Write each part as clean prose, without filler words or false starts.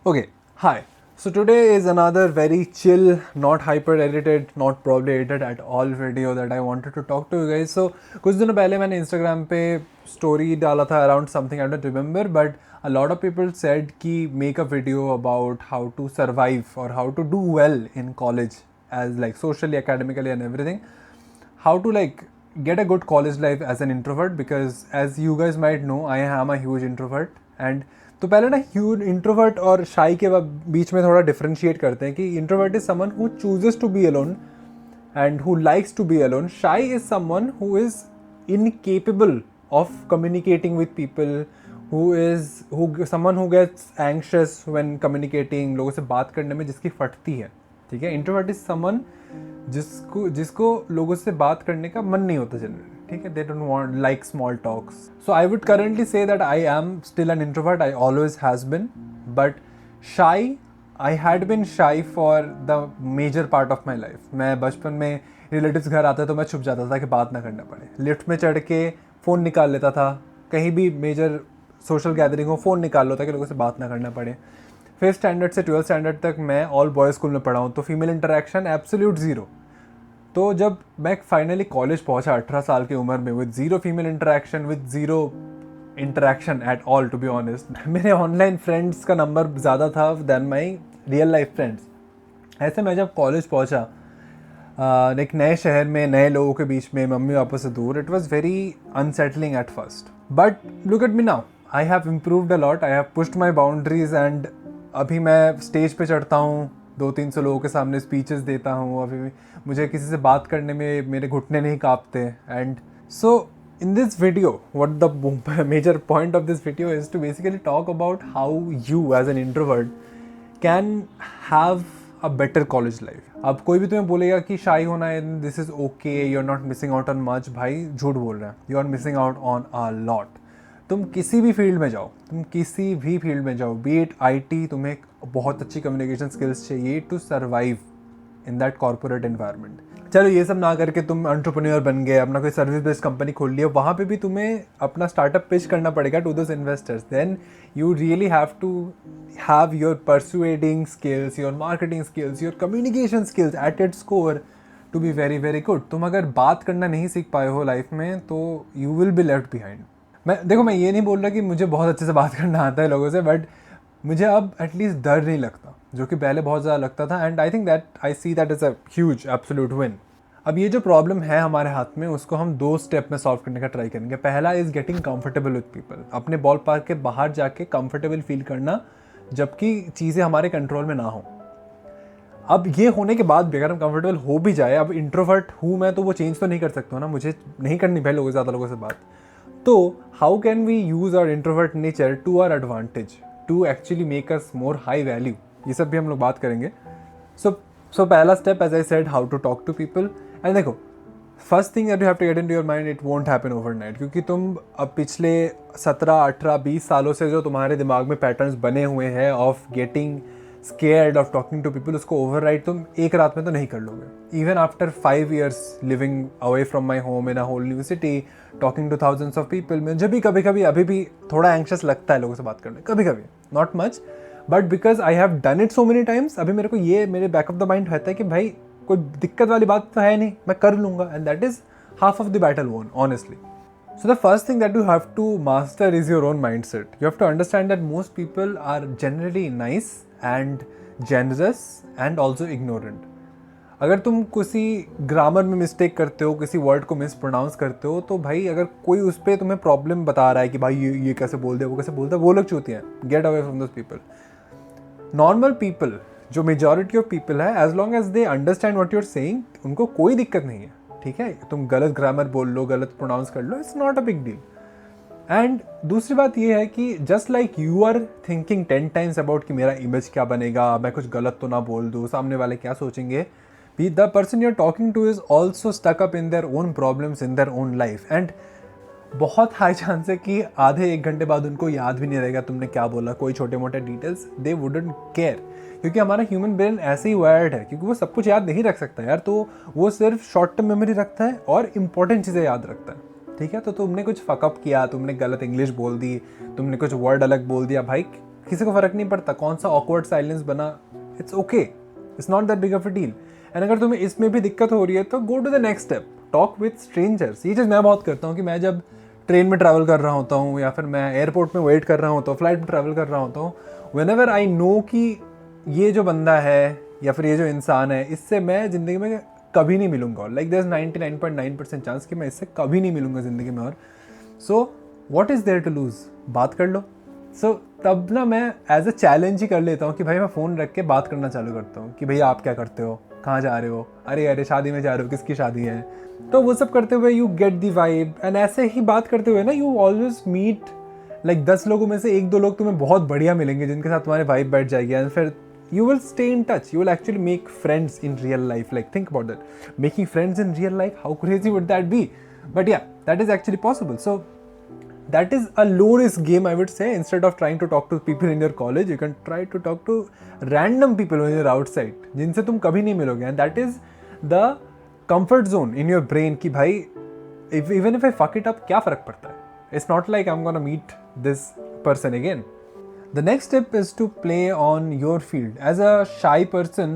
Okay, hi. So today is another very chill, not hyper edited, not probably edited at all video that I wanted to talk to you guys. So कुछ दिनों पहले मैंने Instagram पे story डाला था around something I don't remember, but a lot of people said कि make a video about how to survive or how to do well in college as like socially, academically and everything. How to like get a good college life as an introvert, because as you guys might know I am a huge introvert. And तो पहले ना huge introvert और शाई के बीच में थोड़ा differentiate करते हैं कि introvert is someone who chooses to be alone and who likes to be alone. Shy is someone who is incapable of communicating with people, someone who gets anxious when communicating, लोगों से बात करने में जिसकी फटती है. ठीक है. Introvert is someone जिसको लोगों से बात करने का मन नहीं होता जनरली. ठीक है. They don't want like small talks. So I would currently say that I am still an introvert. I always has been, but shy, I had been shy for the major part of my life. मैं बचपन में relatives घर आते तो मैं छुप जाता था कि बात ना करना पड़े. लिफ्ट में चढ़ के फ़ोन निकाल लेता था. कहीं भी मेजर सोशल गैदरिंग हो फ़ोन निकाल लो ताकि लोगों से बात ना करना पड़े. 5th स्टैंडर्ड से 12th स्टैंडर्ड तक मैं ऑल बॉयज़ स्कूल में पढ़ा हूँ, तो फीमेल इंटरेक्शन एब्सोल्यूट ज़ीरो. तो जब मैं फाइनली कॉलेज पहुँचा 18 साल की उम्र में with zero female interaction, with zero interaction at all, to be honest, मेरे ऑनलाइन फ्रेंड्स का नंबर ज़्यादा था than my real life friends. ऐसे मैं जब कॉलेज पहुँचा एक नए शहर में नए लोगों के बीच में, मम्मी पापा से दूर, it was very unsettling at first. But look at me now, I have improved a lot, I have pushed my boundaries and अभी मैं स्टेज पे चढ़ता हूँ, 200-300 लोगों के सामने स्पीचेस देता हूँ. अभी मुझे किसी से बात करने में मेरे घुटने नहीं काँपते. And so in this video, what the major point of this video is to basically talk about how you as an introvert can have a better college life. अब कोई भी तुम्हें बोलेगा कि शाई होना है, this is okay, you're not missing out on much, भाई झूठ बोल रहा है. You are missing out on a lot. तुम किसी भी फील्ड में जाओ, be it IT, तुम्हें बहुत अच्छी कम्युनिकेशन स्किल्स चाहिए to survive in that corporate environment. चलो ये सब ना करके तुम एंटरप्रेन्योर बन गए, अपना कोई सर्विस बेस्ड कंपनी खोल लिया, वहाँ पे भी तुम्हें अपना स्टार्टअप पिच करना पड़ेगा to those investors. Then you really have to have your persuading skills, your marketing skills, your communication skills at its core to be very very good. तुम अगर बात करना नहीं सीख पाए हो लाइफ में तो you will be left behind. मैं ये नहीं बोल रहा कि मुझे बहुत अच्छे से बात करना आता है लोगों से, बट मुझे अब एटलीस्ट डर नहीं लगता, जो कि पहले बहुत ज़्यादा लगता था. And I think that I see that is a huge absolute win. अब ये जो प्रॉब्लम है हमारे हाथ में, उसको हम 2 स्टेप में सॉल्व करने का ट्राई करेंगे. पहला is getting comfortable with people, अपने बॉल पार्क के बाहर जाके कंफर्टेबल फील करना जबकि चीज़ें हमारे कंट्रोल में ना हो. अब ये होने के बाद भी अगर हम कंफर्टेबल हो भी जाए, अब इंट्रोवर्ट हूँ मैं तो वो चेंज तो नहीं कर सकता हूँ ना, मुझे नहीं करनी भाई लोगों ज़्यादा लोगों से बात. तो how can we use our introvert nature to our advantage to actually make us more high value. ये सब भी हम लोग बात करेंगे. सो पहला step, as I said, how to talk to people. And देखो, first thing that you have to get into your mind, it won't happen overnight, क्योंकि तुम अब पिछले 17, 18, 20 सालों से जो तुम्हारे दिमाग में पैटर्न्स बने हुए हैं of getting scared of talking to people, उसको ओवरराइड तुम एक रात में तो नहीं कर लोगे. Even after 5 years living away from my home in a whole new city, talking to thousands of people, मुझे भी कभी कभी अभी भी थोड़ा एंक्शस लगता है लोगों से बात करने, कभी कभी, not much, but because I have done it so many times, अभी मेरे को ये मेरे बैक ऑफ द माइंड रहता है कि भाई कोई दिक्कत वाली बात तो है नहीं, मैं कर लूँगा. And that is half of the battle वोन, honestly. So the first thing that you have to master is your own mindset. You have to understand that most people are generally nice and generous and also ignorant. अगर तुम किसी grammar में mistake करते हो, किसी word को miss pronounce करते हो, तो भाई अगर कोई उस पर तुम्हें प्रॉब्लम बता रहा है कि भाई ये कैसे बोल दिया, वो कैसे बोलता है, वो लोग चूतिए हैं. Get away from those people. Normal people, जो मेजॉरिटी ऑफ पीपल है, as long as they understand what you are saying, उनको कोई दिक्कत नहीं है. ठीक है, तुम गलत ग्रामर बोल लो, गलत प्रोनाउंस कर लो, it's not a big deal. And दूसरी बात ये है कि just like you are thinking 10 times about कि मेरा इमेज क्या बनेगा, मैं कुछ गलत तो ना बोल दूँ, सामने वाले क्या सोचेंगे, the person you are talking to is also stuck up in their own problems in their own life. And बहुत हाई चांस है कि आधे 1 घंटे बाद उनको याद भी नहीं रहेगा तुमने क्या बोला, कोई छोटे मोटे डिटेल्स, दे वुडंट केयर. क्योंकि हमारा ह्यूमन ब्रेन ऐसे ही वायर्ड है, क्योंकि वो सब कुछ याद नहीं रख सकता यार, तो वो सिर्फ शॉर्ट टर्म मेमोरी रखता है और इंपॉर्टेंट चीज़ें याद रखता है. ठीक है, तो तुमने कुछ फकअप किया, तुमने गलत इंग्लिश बोल दी, तुमने कुछ वर्ड अलग बोल दिया, भाई किसी को फ़र्क नहीं पड़ता कौन सा ऑकवर्ड साइलेंस बना, it's okay, it's not that big of a deal. And अगर तुम्हें इसमें भी दिक्कत हो रही है तो go to the next step, talk with strangers. ये चीज़ मैं बहुत करता हूँ कि मैं जब ट्रेन में ट्रैवल कर रहा होता हूँ या फिर मैं एयरपोर्ट में वेट कर रहा होता हूँ, फ्लाइट में ट्रैवल कर रहा होता हूँ, व्हेनेवर आई नो कि ये जो बंदा है या फिर ये जो इंसान है, इससे मैं ज़िंदगी में कभी नहीं मिलूंगा, लाइक देयर इज 99.9% चांस कि मैं इससे कभी नहीं मिलूंगा ज़िंदगी में, और so what is there to lose, बात कर लो। सो तब ना मैं एज अ चैलेंज ही कर लेता हूँ कि भाई मैं फ़ोन रख के बात करना चालू करता हूँ कि भैया आप क्या करते हो, कहाँ जा रहे हो, अरे अरे शादी में जा रहे हो, किसकी शादी है। तो वो सब करते हुए you get the vibe, and ऐसे ही बात करते हुए ना यू ऑलवेज मीट लाइक 10 लोगों में से 1-2 लोग तुम्हें बहुत बढ़िया मिलेंगे जिनके साथ तुम्हारी वाइब बैठ जाएगी, एंड फिर you will stay in touch, you will actually make friends in real life. Like think about that, making friends in real life, how crazy would that be? But yeah, that is actually possible. So that is a low risk game, I would say. Instead of trying to talk to people in your college, you can try to talk to random people when you're outside जिनसे तुम कभी नहीं मिलोगे, and that is the comfort zone in your brain कि भाई even if I fuck it up क्या फ़र्क पड़ता है, it's not like I'm gonna meet this person again. The next step is to play on your field. As a shy person,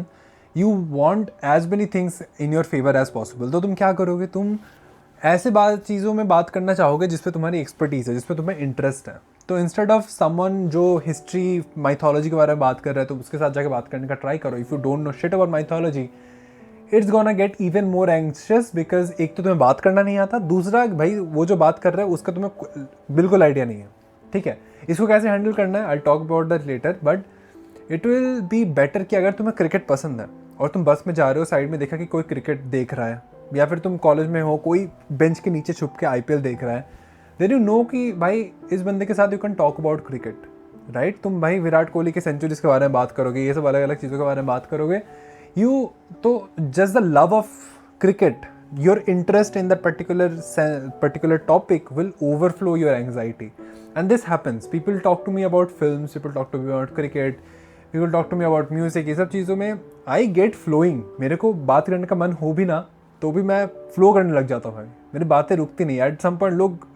you want as many things in your favor as possible. तो तुम क्या करोगे, तुम ऐसे चीज़ों में बात करना चाहोगे जिस पे तुम्हारी एक्सपर्टीज़ है, जिस पे तुम्हें इंटरेस्ट है। तो इंस्टेड ऑफ समवन जो हिस्ट्री माइथोलॉजी के बारे में बात कर रहा है तो उसके साथ जाके बात करने का ट्राई करो। If you don't know shit about mythology, it's gonna get even more anxious, because एक तो तुम्हें बात करना नहीं आता, दूसरा भाई वो जो बात कर रहा है उसका तुम्हें बिल्कुल आइडिया नहीं है। ठीक है, इसको कैसे हैंडल करना है I talk about that later, but it will be better कि अगर तुम्हें क्रिकेट पसंद है और तुम बस में जा रहे हो, साइड में देखा कि कोई क्रिकेट देख रहा है, या फिर तुम कॉलेज में हो, कोई बेंच के नीचे छुप के IPL देख रहा है, देन यू नो कि भाई इस बंदे के साथ you can talk about cricket, right. तुम भाई विराट कोहली के सेंचुरीज के बारे में बात करोगे, ये सब अलग अलग चीज़ों के बारे में बात करोगे, यू तो just the love of cricket, your interest in that particular topic will overflow your anxiety, and this happens. People talk to me about films, people talk to me about cricket, people talk to me about music. ये सब चीज़ों में I get flowing, मेरे को बात करने का मन हो भी ना तो भी मैं फ्लो करने लग जाता हूँ भाई, मेरी बातें रुकती नहीं। एट सम पॉइंट लोग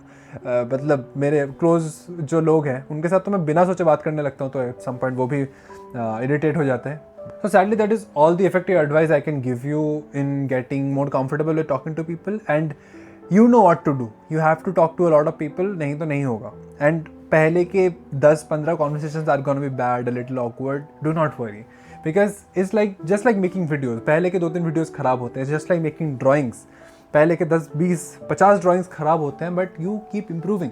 मतलब मेरे क्लोज जो लोग हैं उनके साथ तो मैं बिना सोचे बात करने लगता हूँ, तो एट सम पॉइंट वो भी इरिटेट हो जाते हैं। So sadly, that is all the effective advice I can give you in getting more comfortable with talking to people, and you know what to do. You have to talk to a lot of people, नहीं तो नहीं होगा। And पहले के 10-15 conversations are gonna be bad, a little awkward. Do not worry, because it's like just like making videos. पहले के 2-3 videos खराब होते हैं, just like making drawings. पहले के 10-20-50 drawings खराब होते हैं, but you keep improving.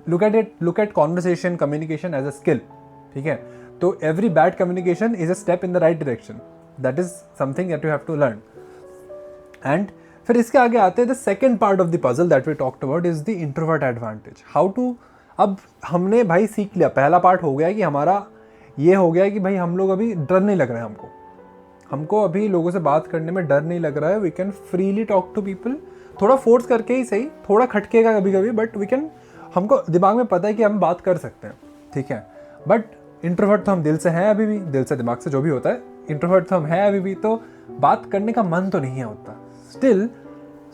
Look at conversation, communication as a skill. ठीक है, तो every bad communication is a step in the right direction. That is something that you have to learn. And फिर इसके आगे आते हैं the second part of the puzzle that we talked about is the introvert advantage. How to, अब हमने भाई सीख लिया, पहला पार्ट हो गया कि हमारा ये हो गया कि भाई हम लोग अभी डर नहीं लग रहा है, हमको अभी लोगों से बात करने में डर नहीं लग रहा है। We can freely talk to people, थोड़ा फोर्स करके ही सही, थोड़ा खटकेगा कभी कभी, बट वी कैन, हमको दिमाग में पता है कि हम बात कर सकते हैं, ठीक है। बट इंट्रोवर्ट तो हम दिल से हैं अभी भी, दिल से दिमाग से जो भी होता है, इंट्रोवर्ट तो हम हैं अभी भी, तो बात करने का मन तो नहीं है होता still.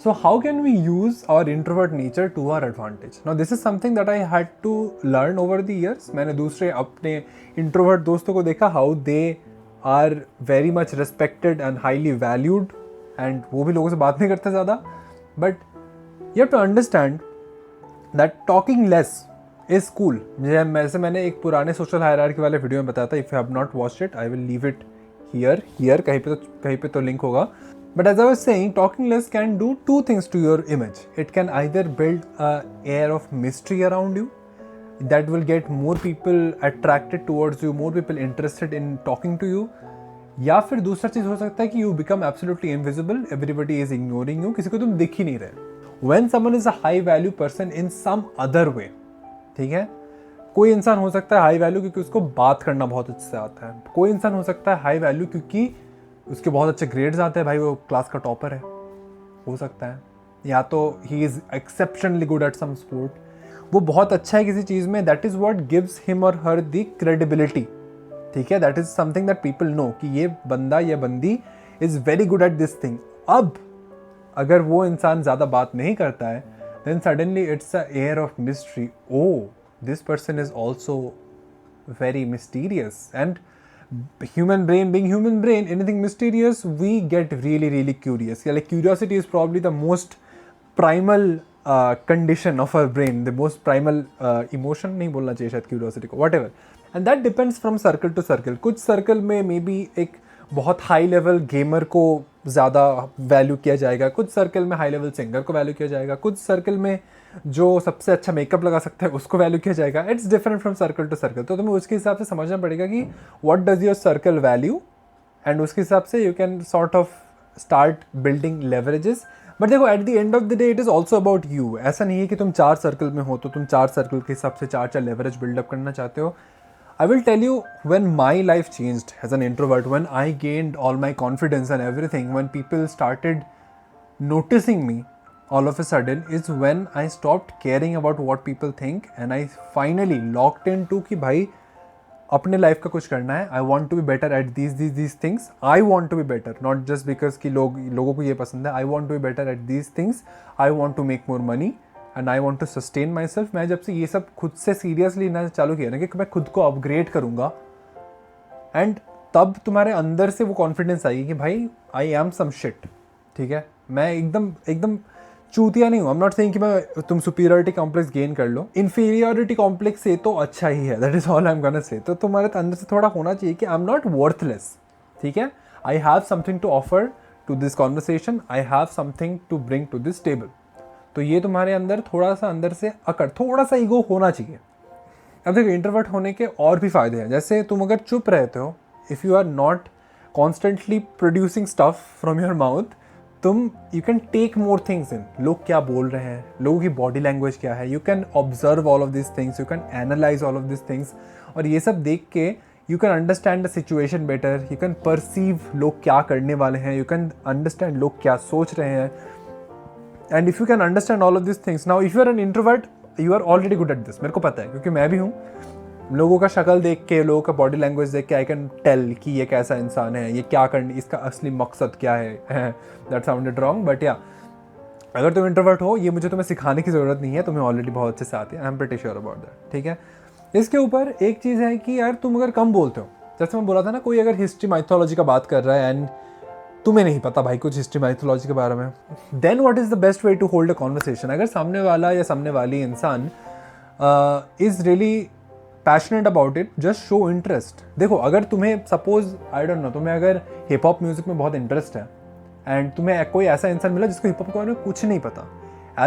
So how can we use our introvert nature to our advantage? Now this is something that I had to learn over the years. मैंने दूसरे अपने introvert दोस्तों को देखा, how they are very much respected and highly valued, and वो भी लोगों से बात नहीं करते ज़्यादा। But you have to understand that talking less is cool. जैसे मैंने एक पुराने social hierarchy वाले वीडियो में बताया था, if you have not watched it, I will leave it here कहीं पे तो लिंक होगा। But as I was saying, talking less can do two things to your image. It can either build an air of mystery around you that will get more people attracted towards you, more people interested in talking to you. या फिर दूसरा चीज़ हो सकता है कि you become absolutely invisible, everybody is ignoring you, किसी को तुम दिख ही नहीं रहे। When someone is a high value person in some other way, ठीक है, कोई इंसान हो सकता है हाई वैल्यू क्योंकि उसको बात करना बहुत अच्छे से आता है, कोई इंसान हो सकता है हाई वैल्यू क्योंकि उसके बहुत अच्छे ग्रेड्स आते हैं, भाई वो क्लास का टॉपर है, हो सकता है, या तो he is exceptionally good at some sport, वो बहुत अच्छा है किसी चीज़ में, that is what gives him और हर द क्रेडिबिलिटी, ठीक है, that is something that people know कि ये बंदा या बंदी is very good at this thing. अब अगर वो इंसान ज़्यादा बात नहीं करता है, then suddenly it's a air of mystery, oh this person is also very mysterious, and human brain being human brain, anything mysterious we get really curious. Yeah, like curiosity is probably the most primal condition of our brain, the most primal emotion नहीं बोलना चाहिए शायद curiosity को, whatever, and that depends from circle to circle. कुछ circle में maybe एक बहुत high level gamer को ज़्यादा वैल्यू किया जाएगा, कुछ सर्कल में हाई लेवल सिंगर को वैल्यू किया जाएगा, कुछ सर्कल में जो सबसे अच्छा मेकअप लगा सकता है उसको वैल्यू किया जाएगा. It's different from circle to circle. तो तुम्हें उसके हिसाब से समझना पड़ेगा कि what does your circle value, and उसके हिसाब से you can sort of start building leverages. But देखो at the end of the day it is also about you. ऐसा नहीं है कि तुम 4 सर्कल में हो तो तुम 4 सर्कल के हिसाब से 4 लेवरेज बिल्डअप करना चाहते हो. I will tell you when my life changed as an introvert, when I gained all my confidence and everything, when people started noticing me all of a sudden, is when I stopped caring about what people think and I finally locked into कि भाई अपने life का कुछ करना है. I want to be better at these things. I want to be better, not just because कि लोगों को ये पसंद है. I want to be better at these things. I want to make more money. And I want to sustain myself. मैं जब से ये सब खुद से सीरियसली लेना चालू किया ना कि मैं खुद को अपग्रेड करूँगा, एंड तब तुम्हारे अंदर से वो कॉन्फिडेंस आएगी कि भाई आई एम सम शिट. ठीक है, मैं एकदम चूतिया नहीं हूँ. आई एम नॉट सेइंग कि मैं तुम सुपीरियरिटी कॉम्प्लेक्स गेन कर लो. इन्फीरियरिटी कॉम्प्लेक्स से तो अच्छा ही है, that is all I am gonna say. तो तुम्हारे अंदर से थोड़ा होना चाहिए कि आई एम नॉट वर्थलेस. ठीक है, I have something to offer to this conversation, I have something to bring to this table. तो ये तुम्हारे अंदर थोड़ा सा अंदर से थोड़ा सा ईगो होना चाहिए. अब देखो इंट्रोवर्ट होने के और भी फ़ायदे हैं. जैसे तुम अगर चुप रहते हो, if you are not constantly producing stuff from your mouth, you can take more things in. लोग क्या बोल रहे हैं, लोगों की बॉडी लैंग्वेज क्या है, you can observe all of this things, you can analyse all of this things. और ये सब देख के you can understand the situation better, you can perceive लोग क्या करने वाले हैं, यू कैन अंडरस्टैंड लोग क्या सोच रहे हैं. And if you can understand all of these things, now if you are an introvert, you are already good at this. मेरे को पता है क्योंकि मैं भी हूँ. लोगों का शक्ल देख के, लोगों का बॉडी लैंग्वेज देख के आई कैन टेल कि ये कैसा इंसान है, ये क्या करने, इसका असली मकसद क्या है. दैट साउंडेड रॉन्ग, बट या अगर तुम इंट्रोवर्ट हो, ये मुझे तुम्हें सिखाने की ज़रूरत नहीं है, तुम्हें ऑलरेडी बहुत अच्छे से आती है. I am pretty sure about that. ठीक है, इसके ऊपर एक चीज़ है कि यार तुम अगर कम बोलते हो, जैसे मैं बोला था ना, कोई अगर हिस्ट्री माइथोलॉजी का बात कर रहा है एंड तुम्हें नहीं पता भाई कुछ हिस्ट्री माइथोलॉजी के बारे में, then what is the best way to hold a conversation. अगर सामने वाला या सामने वाली इंसान is really passionate about it, just show interest. देखो अगर तुम्हें सपोज आई डोंट नो, तुम्हें अगर हिप हॉप म्यूज़िक में बहुत इंटरेस्ट है एंड तुम्हें कोई ऐसा इंसान मिला जिसको हिप हॉप के बारे में कुछ नहीं पता,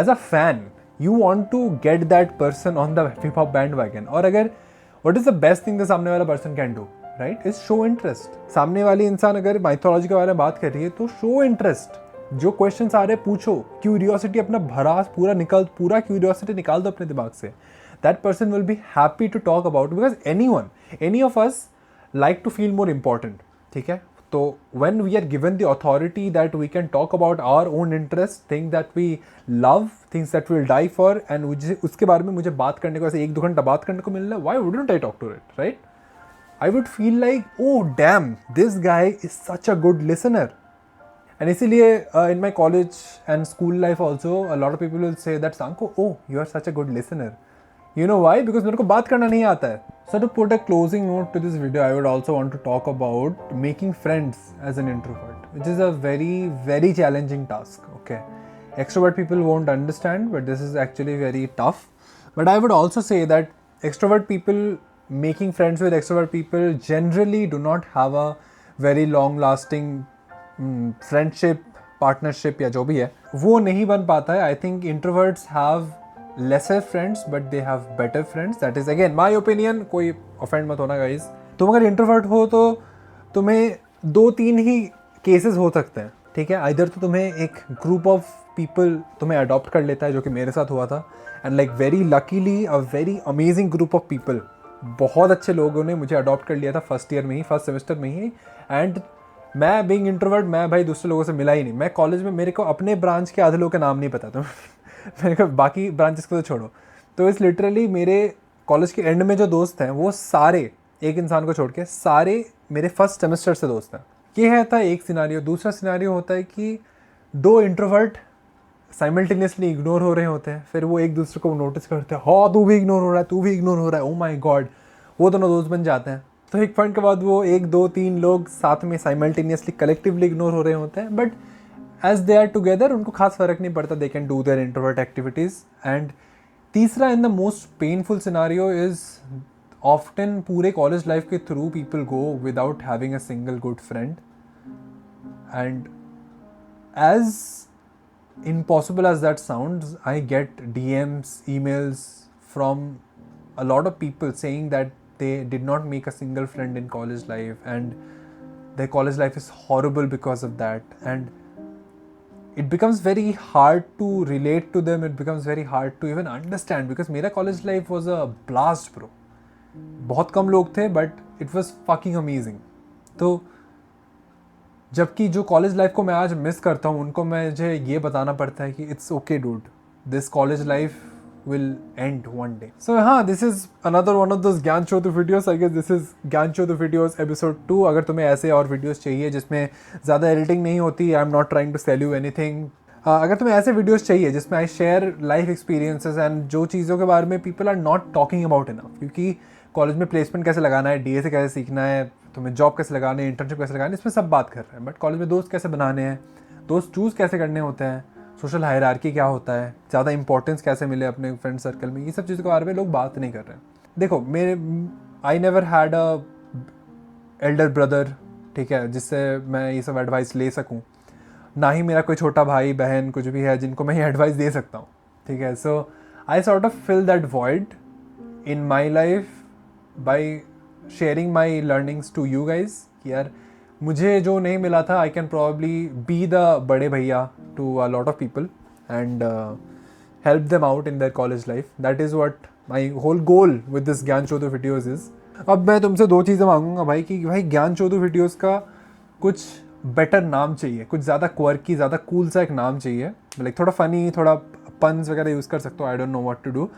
as a fan you want to get that person on the hip hop bandwagon. और अगर what is the best thing the सामने वाला person can do, right, is show interest. सामने वाली इंसान अगर माइथोलॉजी के बारे में बात कर रही है तो शो इंटरेस्ट. जो क्वेश्चन आ रहे पूछो, क्यूरियोसिटी अपना पूरा क्यूरियोसिटी निकाल दो अपने दिमाग से. That person will be happy to talk about, because any of us like to feel more important. ठीक है, तो when we are given the authority that we can talk about our own interests, things that we love, things that we'll die for, and उसके बारे में मुझे बात करने को, ऐसे 1-2 घंटा बात करने को मिल रहा है, why wouldn't I talk to it, right? I would feel like, oh damn, this guy is such a good listener. And इसीलिए in my college and school life also, a lot of people will say that Sankho, oh, you are such a good listener. You know why? Because मेरे को बात करना नहीं आता है. So to put a closing note to this video, I would also want to talk about making friends as an introvert, which is a very challenging task. Okay, extrovert people won't understand, but this is actually very tough. But I would also say that extrovert people making friends with extrovert people generally do not have a very long lasting friendship, partnership या जो भी है वो नहीं बन पाता है. I think introverts have lesser friends but they have better friends. That is again my opinion, कोई offend मत होना guys. तुम अगर introvert हो तो तुम्हें 2-3 ही केसेस हो सकते हैं. ठीक है, इधर तो तुम्हें एक ग्रुप ऑफ पीपल तुम्हें अडॉप्ट कर लेता है, जो कि मेरे साथ हुआ था. And like very luckily a very amazing group of people, बहुत अच्छे लोगों ने मुझे अडॉप्ट कर लिया था फर्स्ट सेमेस्टर में ही. एंड मैं बीइंग इंट्रोवर्ट, मैं भाई दूसरे लोगों से मिला ही नहीं. मैं कॉलेज में, मेरे को अपने ब्रांच के आधे लोगों के नाम नहीं पता था. मेरे को बाकी ब्रांचेस को तो छोड़ो. तो इस लिटरली मेरे कॉलेज के एंड में जो दोस्त हैं वो सारे, एक इंसान को छोड़ के सारे मेरे फर्स्ट सेमेस्टर से दोस्त हैं. ये है था एक सिनारियो. दूसरा सिनारियो होता है कि 2 इंट्रोवर्ट साइमल्टेनियसली इग्नोर हो रहे होते हैं. फिर वो एक दूसरे को नोटिस करते हैं, हाँ तू भी इग्नोर हो रहा है, तू भी इग्नोर हो रहा है, ओ माई गॉड वो दोनों दोस्त बन जाते हैं। तो एक पॉइंट के बाद वो 1 2 3 लोग साथ में साइमल्टेनियसली कलेक्टिवली इग्नोर हो रहे होते हैं, but as they are together उनको खास फर्क नहीं पड़ता, they can do their introvert activities. And तीसरा in the most painful scenario is often पूरे कॉलेज लाइफ के through people go without having a single good friend, and as impossible as that sounds, I get DMs, emails from a lot of people saying that they did not make a single friend in college life and their college life is horrible because of that, and it becomes very hard to relate to them, it becomes very hard to even understand because मेरा college life was a blast bro, बहुत कम लोग थे but it was fucking amazing। तो जबकि जो college life को मैं आज मिस करता हूँ उनको मुझे ये बताना पड़ता है कि it's okay dude, this college life will end one day. So हाँ, this is another one of those Gyaan Chodu videos. I guess this is Gyaan Chodu videos episode 2। अगर तुम्हें ऐसे और वीडियोस चाहिए जिसमें ज़्यादा एडिटिंग नहीं होती, I am not trying to sell you anything, अगर तुम्हें ऐसे वीडियोस चाहिए जिसमें I share life experiences and जो चीज़ों के बारे में people are not talking about enough, क्योंकि कॉलेज में प्लेसमेंट कैसे लगाना है, डीए से कैसे सीखना है, तुम्हें जॉब कैसे लगाने हैं, इंटर्नशिप कैसे लगाने हैं, इसमें सब बात कर रहे हैं। बट कॉलेज में दोस्त कैसे बनाने हैं, दोस्त चूज़ कैसे करने होते हैं, सोशल हायरार्की क्या होता है, ज़्यादा इंपॉर्टेंस कैसे मिले अपने फ्रेंड सर्कल में, ये सब चीज़ों के बारे में लोग बात नहीं कर रहे हैं। देखो I never had a elder brother, ठीक है, जिससे मैं ये सब एडवाइस ले सकूँ, ना ही मेरा कोई छोटा भाई बहन कुछ भी है जिनको मैं ये एडवाइस दे सकता हूँ, ठीक है। So I sort of fill that void in my life by sharing my learnings to you guys कि यार मुझे जो नहीं मिला था, I can probably be the बड़े भैया to a lot of people and help them out in their college life. That is what my whole goal with this Gyaan Chodu videos is. अब मैं तुमसे 2 चीज़ें मांगूंगा भाई कि भाई ज्ञान चोदू वीडियोज़ का कुछ बेटर नाम चाहिए, कुछ ज़्यादा क्वर्की, ज़्यादा कूल सा एक नाम चाहिए, लाइक थोड़ा फ़नी, थोड़ा पन्स वगैरह यूज़ कर सकते हो, I don't know what to do,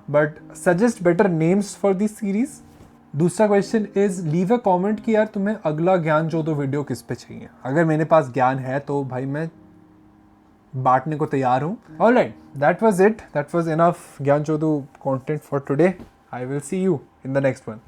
but suggest better names for this series. दूसरा question is leave a comment कि यार तुम्हें अगला ज्ञान चोदू वीडियो किस पे चाहिए। अगर मेरे पास ज्ञान है तो भाई मैं बांटने को तैयार हूँ। Alright, that was it, that was enough Gyaan Chodu content for today. I will see you in the next one.